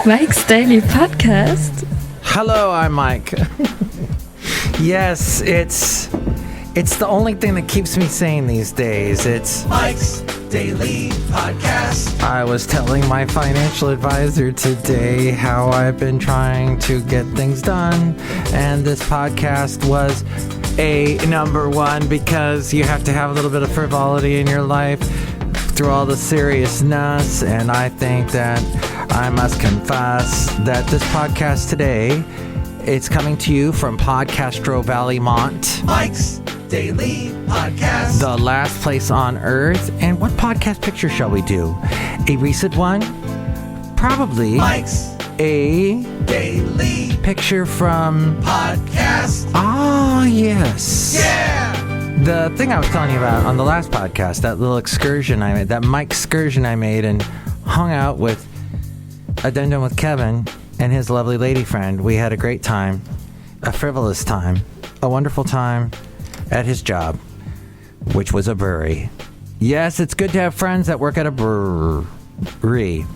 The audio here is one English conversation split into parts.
Mike's Daily Podcast. Hello, I'm Mike. Yes, it's the only thing that keeps me sane these days. It's Mike's Daily Podcast. I was telling my financial advisor today how I've been trying to get things done, and this podcast was a number one because you have to have a little bit of frivolity in your life through all the seriousness, and I think that I must confess that this podcast today, it's coming to you from Podcastro Valley Mont. Mike's Daily Podcast. The last place on earth. And what podcast picture shall we do? A recent one? Probably. Mike's a Daily picture from Podcast. Ah, yes. Yeah! The thing I was telling you about on the last podcast, that little excursion I made, that Mike excursion I made and hung out with Addendum with Kevin and his lovely lady friend. We had a great time, a frivolous time, a wonderful time at his job, which was a brewery. Yes, it's good to have friends that work at a brewery.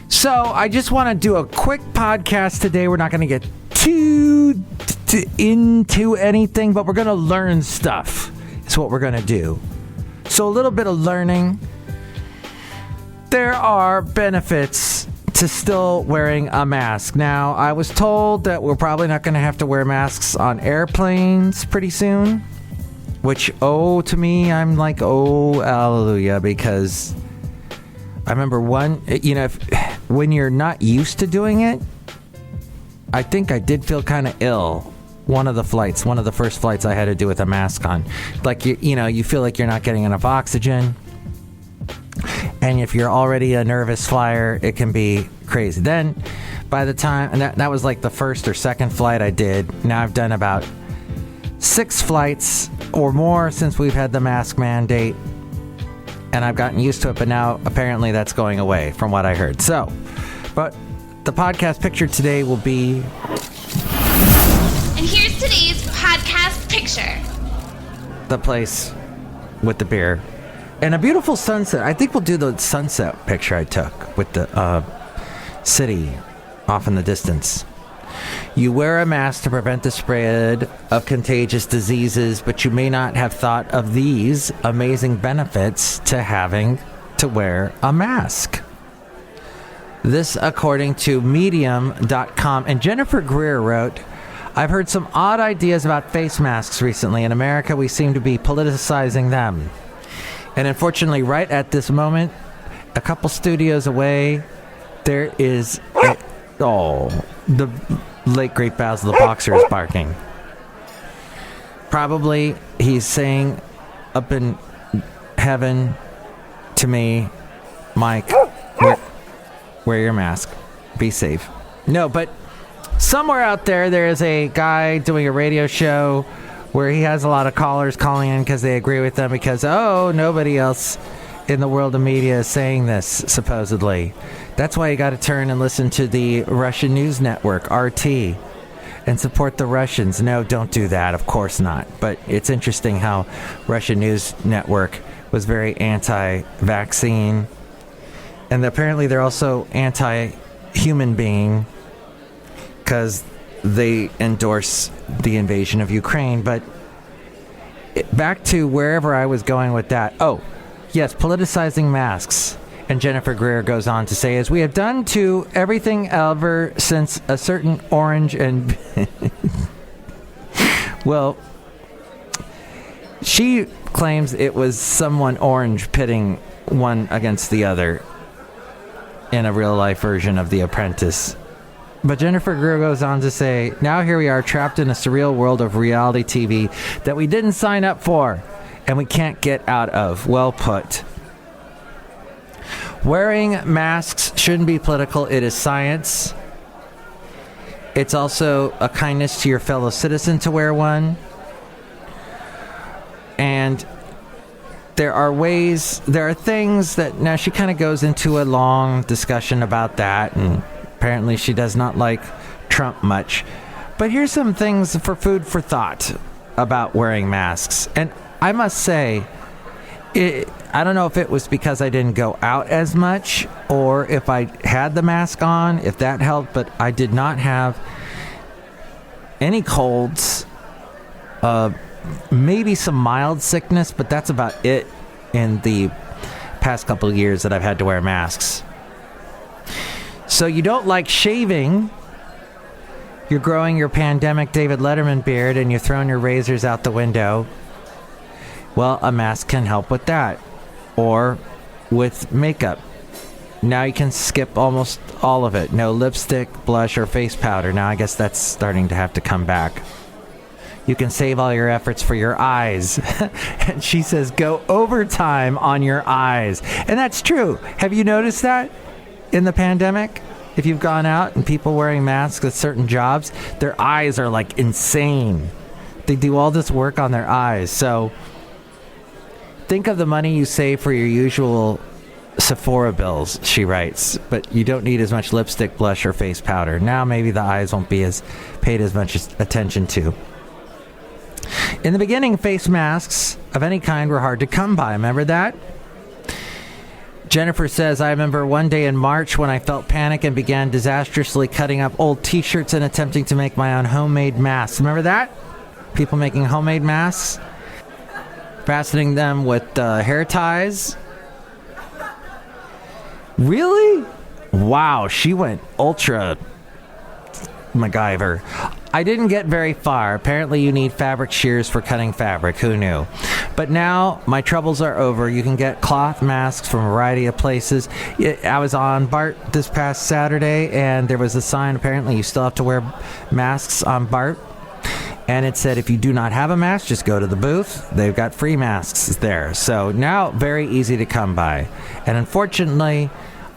So I just want to do a quick podcast today. We're not going to get too into anything, but we're going to learn stuff. It's what we're going to do. So a little bit of learning. There are benefits to still wearing a mask. Now, I was told that we're probably not going to have to wear masks on airplanes pretty soon, which, to me, I'm like, hallelujah, because I remember when you're not used to doing it, I think I did feel kind of ill. One of the first flights I had to do with a mask on. Like, you feel like you're not getting enough oxygen. And if you're already a nervous flyer, it can be crazy. Then, by the time, and that was like the first or second flight I did. Now I've done about 6 flights or more since we've had the mask mandate. And I've gotten used to it, but now apparently that's going away from what I heard. So, but the podcast picture today will be... And here's today's podcast picture. The place with the beer. And a beautiful sunset. I think we'll do the sunset picture I took with the city off in the distance. You wear a mask to prevent the spread of contagious diseases, but you may not have thought of these amazing benefits to having to wear a mask. This according to Medium.com. And Jennifer Greer wrote, I've heard some odd ideas about face masks recently. In America, we seem to be politicizing them. And unfortunately, right at this moment, a couple studios away, there is... the late great Basil the Boxer is barking. Probably he's saying up in heaven to me, Mike, wear your mask. Be safe. No, but somewhere out there is a guy doing a radio show where he has a lot of callers calling in because they agree with them because, nobody else in the world of media is saying this, supposedly. That's why you got to turn and listen to the Russian news network, RT, and support the Russians. No, don't do that. Of course not. But it's interesting how Russian news network was very anti-vaccine. And apparently they're also anti-human being because they endorse the invasion of Ukraine. But back to wherever I was going with that. Yes, politicizing masks. And Jennifer Greer goes on to say, as we have done to everything ever since a certain orange and... Well, she claims it was someone orange pitting one against the other in a real-life version of The Apprentice. But Jennifer Greer goes on to say, now here we are trapped in a surreal world of reality TV that we didn't sign up for and we can't get out of. Well put. Wearing masks shouldn't be political. It is science. It's also a kindness to your fellow citizen to wear one. And there are things that, now she kind of goes into a long discussion about that, and apparently she does not like Trump much. But here's some things for food for thought about wearing masks. And I must say, I don't know if it was because I didn't go out as much or if I had the mask on, if that helped, but I did not have any colds, maybe some mild sickness, but that's about it in the past couple of years that I've had to wear masks. So you don't like shaving, you're growing your pandemic David Letterman beard, and you're throwing your razors out the window. Well, a mask can help with that. Or with makeup. Now you can skip almost all of it. No lipstick, blush, or face powder. Now I guess that's starting to have to come back. You can save all your efforts for your eyes. And she says, go overtime on your eyes. And that's true. Have you noticed that in the pandemic? If you've gone out and people wearing masks at certain jobs, their eyes are like insane. They do all this work on their eyes. So think of the money you save for your usual Sephora bills, she writes, but you don't need as much lipstick, blush, or face powder. Now maybe the eyes won't be as paid as much attention to. In the beginning, face masks of any kind were hard to come by. Remember that? Jennifer says, I remember one day in March when I felt panic and began disastrously cutting up old t-shirts and attempting to make my own homemade masks. Remember that? People making homemade masks? Fastening them with hair ties. Really? Wow, she went ultra MacGyver. I didn't get very far. Apparently you need fabric shears for cutting fabric. Who knew? But now my troubles are over. You can get cloth masks from a variety of places. I was on BART this past Saturday, and there was a sign, apparently you still have to wear masks on BART. And it said, if you do not have a mask, just go to the booth. They've got free masks there. So now, very easy to come by. And unfortunately,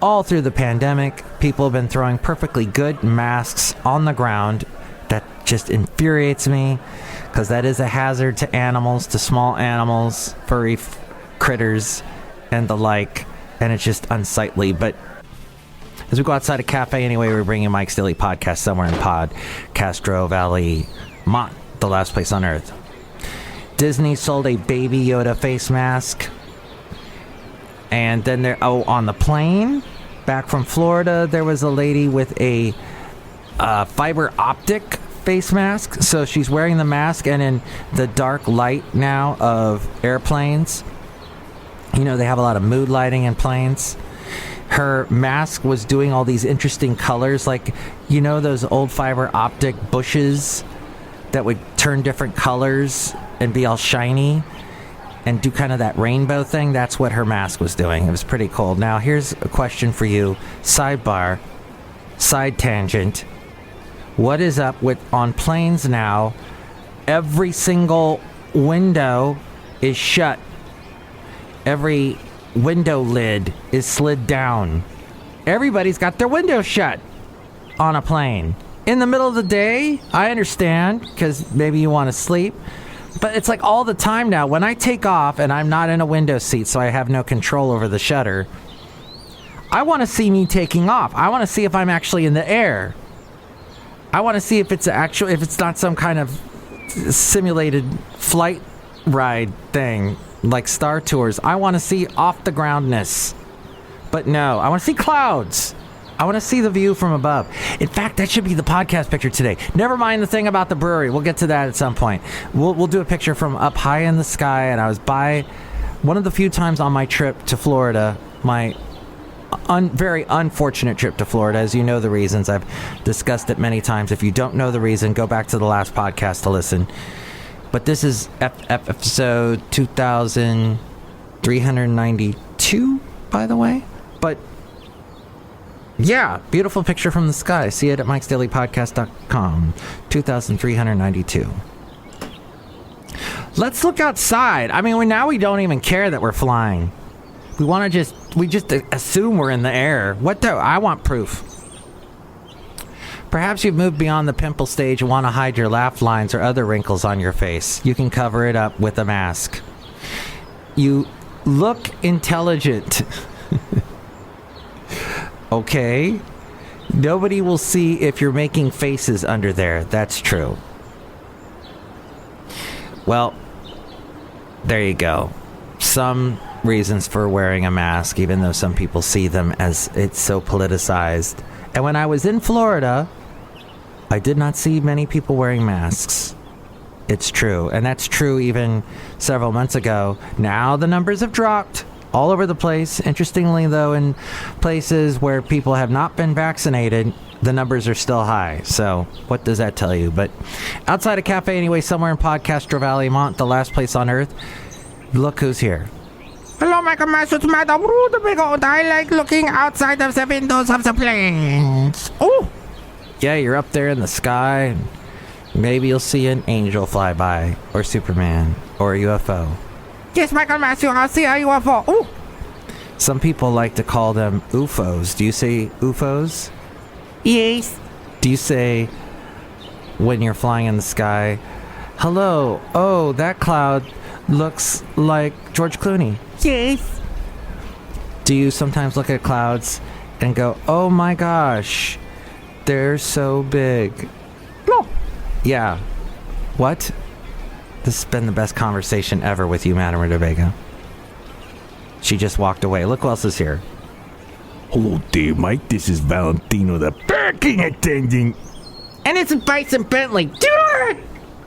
all through the pandemic, people have been throwing perfectly good masks on the ground. That just infuriates me, because that is a hazard to animals, to small animals, furry critters, and the like. And it's just unsightly. But as we go outside a cafe anyway, we're bringing Mike's Daily Podcast somewhere in Castro Valley, Mont, the last place on earth. Disney sold a Baby Yoda face mask. And then on the plane back from Florida, there was a lady with a fiber optic face mask. So she's wearing the mask, and in the dark light now of airplanes, you know, they have a lot of mood lighting in planes. Her mask was doing all these interesting colors, like, you know, those old fiber optic bushes that would turn different colors and be all shiny and do kind of that rainbow thing. That's what her mask was doing. It was pretty cool. Now, here's a question for you. Sidebar, side tangent. What is up with, on planes now, every single window is shut. Every window lid is slid down. Everybody's got their window shut on a plane. In the middle of the day, I understand, because maybe you want to sleep. But it's like all the time now. When I take off and I'm not in a window seat, so I have no control over the shutter, I want to see me taking off. I want to see if I'm actually in the air. I want to see if it's if it's not some kind of simulated flight ride thing like Star Tours. I want to see off the groundness. But no, I want to see clouds. I want to see the view from above. In fact, that should be the podcast picture today. Never mind the thing about the brewery. We'll get to that at some point. We'll do a picture from up high in the sky, and I was by one of the few times on my trip to Florida, my very unfortunate trip to Florida. As you know the reasons. I've discussed it many times. If you don't know the reason, go back to the last podcast to listen. But this is episode 2392, by the way. But yeah, beautiful picture from the sky. See it at MikesDailyPodcast.com. 2392. Let's look outside. I mean, now we don't even care that we're flying. We just assume we're in the air. I want proof. Perhaps you've moved beyond the pimple stage and want to hide your laugh lines or other wrinkles on your face. You can cover it up with a mask. You look intelligent. Okay? Nobody will see if you're making faces under there. That's true. Well, there you go. Some reasons for wearing a mask, even though some people see them as it's so politicized. And when I was in Florida, I did not see many people wearing masks. It's true. And that's true even several months ago. Now the numbers have dropped all over the place. Interestingly, though, in places where people have not been vaccinated, the numbers are still high. So what does that tell you? But outside a cafe anyway, somewhere in Podcastro Valley, Mont, the last place on earth, look who's here. Hello, Michael Master, it's Madame Rootabega, and I like looking outside of the windows of the planes. Oh! Yeah, you're up there in the sky, and maybe you'll see an angel fly by, or Superman, or a UFO. Yes, Michael Master, I'll see a UFO. Oh! Some people like to call them UFOs. Do you say UFOs? Yes. Do you say, when you're flying in the sky, hello, oh, that cloud looks like George Clooney? Yes. Do you sometimes look at clouds and go, oh my gosh, they're so big? No. Yeah. What? This has been the best conversation ever with you, Madame Rootabega. She just walked away. Look who else is here. Hello there, Mike. This is Valentino, the parking attendant. And it's Bison Bentley.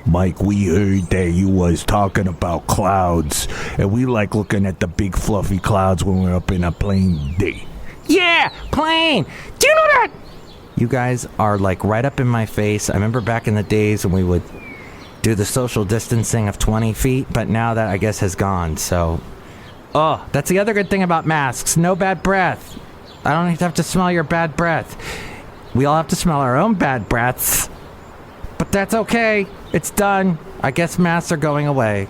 Mike, we heard that you was talking about clouds, and we like looking at the big fluffy clouds when we're up in a plane day. Yeah, plane. Do you know that? You guys are like right up in my face. I remember back in the days when we would do the social distancing of 20 feet, but now that I guess has gone, so... Oh, that's the other good thing about masks. No bad breath. I don't have to smell your bad breath. We all have to smell our own bad breaths. But that's okay. It's done. I guess masks are going away.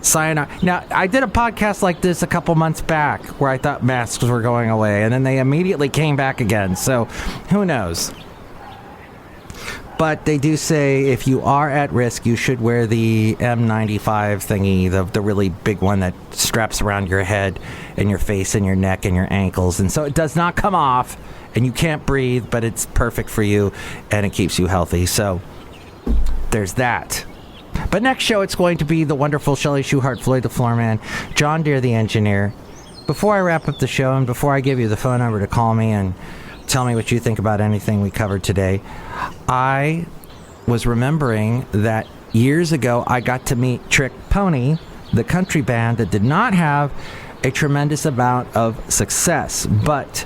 Sayonara. Now, I did a podcast like this a couple months back where I thought masks were going away, and then they immediately came back again. So, who knows? But they do say if you are at risk, you should wear the M95 thingy, the really big one that straps around your head and your face and your neck and your ankles. And so it does not come off, and you can't breathe, but it's perfect for you, and it keeps you healthy. So there's that. But next show, it's going to be the wonderful Chely Shoehart, Floyd the Floorman, John Deere the engineer. Before I wrap up the show, and before I give you the phone number to call me and tell me what you think about anything we covered today, I was remembering that years ago I got to meet Trick Pony, the country band that did not have a tremendous amount of success, but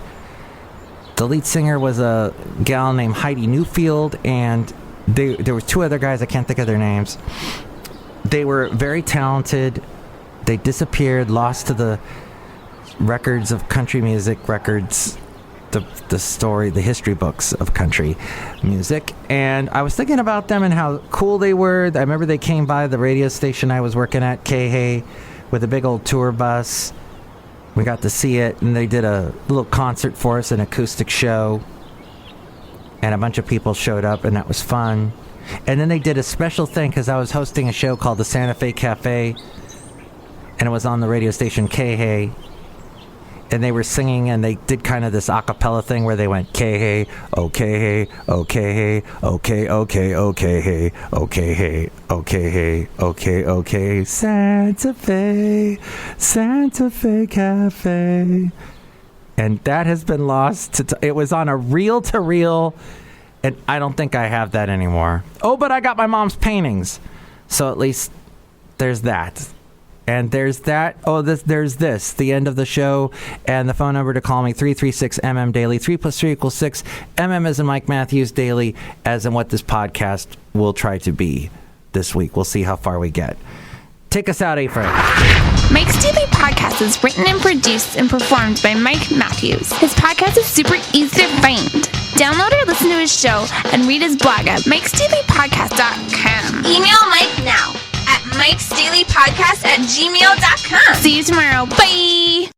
the lead singer was a gal named Heidi Newfield, and there were two other guys, I can't think of their names. They were very talented. They disappeared, lost to the records of country music records, the story, the history books of country music. And I was thinking about them and how cool they were. I remember they came by the radio station I was working at, K-Hay, with a big old tour bus. We got to see it, and they did a little concert for us, an acoustic show. And a bunch of people showed up, and that was fun. And then they did a special thing, because I was hosting a show called the Santa Fe Cafe, and it was on the radio station K-Hay. And they were singing, and they did kind of this a cappella thing where they went, K-Hay, okay, okay, okay, okay, okay, okay, okay, okay, okay, Santa Fe Cafe. And that has been lost. It was on a reel-to-reel, and I don't think I have that anymore. Oh, but I got my mom's paintings. So at least there's that. And there's that. Oh, there's this. The end of the show. And the phone number to call me, 336-MM-DAILY. 3 + 3 = 6. MM as in Mike Matthews, Daily as in what this podcast will try to be this week. We'll see how far we get. Take us out, A-Fred. Mike's Daily Podcast is written and produced and performed by Mike Matthews. His podcast is super easy to find. Download or listen to his show and read his blog at MikesDailyPodcast.com. Email Mike now at MikesDailyPodcast@gmail.com. See you tomorrow. Bye!